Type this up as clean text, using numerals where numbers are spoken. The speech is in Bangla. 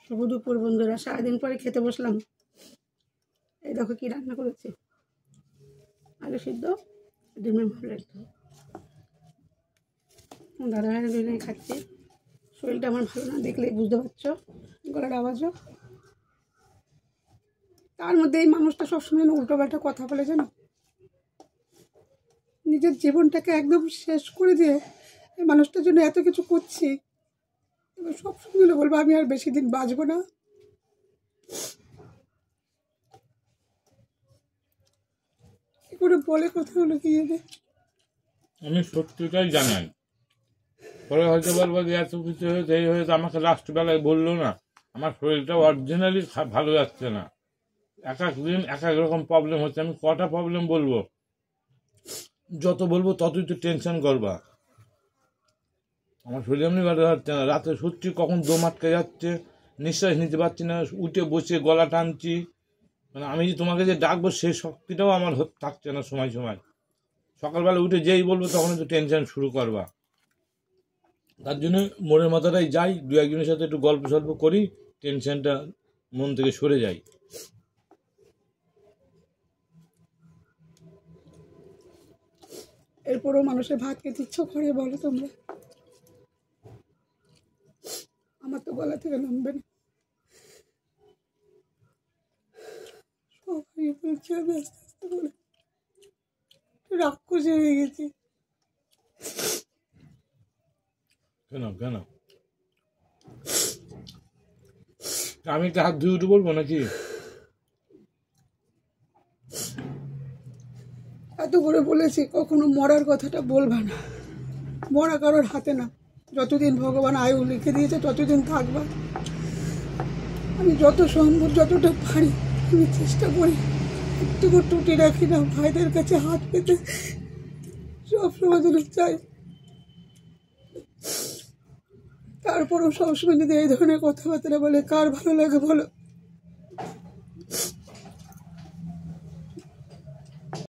শুভ দুপুর বন্ধুরা, সারাদিন পরে খেতে বসলাম। এই দেখো কি রান্না করেছি, আলু সিদ্ধ, ডিমের অমলেট। দাদা ভাই খাচ্ছি। শরীরটা আমার ভালো না, দেখলেই বুঝতে পারছো, গলার আওয়াজও। তার মধ্যে এই মানুষটা সবসময় উল্টো পাল্টা কথা বলে, জানো, নিজের জীবনটাকে একদম শেষ করে দিয়ে এই মানুষটার জন্য এত কিছু করছি। এবার সব সময় বলবো আমি আর বেশি দিন বাঁচবো না। কি করে বলে কথাগুলো কি জানে। আমি সত্যিটাই জানাই, পরে হয়তো বলবো যে এত কিছু হয়েছে, এই হয়েছে, আমাকে লাস্ট বেলায় বললো না। আমার শরীরটা অরিজিনালি ভালো যাচ্ছে না, এক এক দিন এক এক রকম প্রবলেম হচ্ছে। আমি কটা প্রবলেম বলবো? যত বলবো ততই তো টেনশন করবা। আমার শরীর এমনি ভালো যাচ্ছে না, রাতে সত্যি কখন দম আটকে যাচ্ছে, নিঃশ্বাস নিতে পারছি না, উঠে বসে গলা টানছি। মানে আমি যে তোমাকে যে ডাকবো সেই শক্তিটাও আমার থাকছে না সময় সময়। সকালবেলা উঠে যেই বলবো তখন একটু টেনশন শুরু করবা। তার জন্য মনের মাথাটাই যাই, দু একজনের সাথে একটু গল্প সল্প করি, টেনশনটা মন থেকে সরে যায়। এরপরও মানুষের ভাত খেতে ইচ্ছা করে, বলো তোমরা? আমার তো গলা থেকে নামবে না। সবাই বলছে আমি আস্তে আস্তে করে রাক্ষসী হয়ে গেছি। কেন কেন আমি একটা হাত ধুয়ে উঠে বলবো নাকি? এত করে বলেছি কখনো মরার কথাটা বলবা না। মরা কারোর হাতে না, যতদিন ভগবান আয়ু লিখে দিয়েছে ততদিন থাকবা। আমি যত সম্ভব যতটা পারি আমি চেষ্টা করি, একটুকু টুটি রাখি না, ভাইদের কাছে হাত পেতে সবসময় যেন চাই। তারপরেও সবসময় যদি এই ধরনের কথাবার্তা বলে কার ভালো লাগে বলো?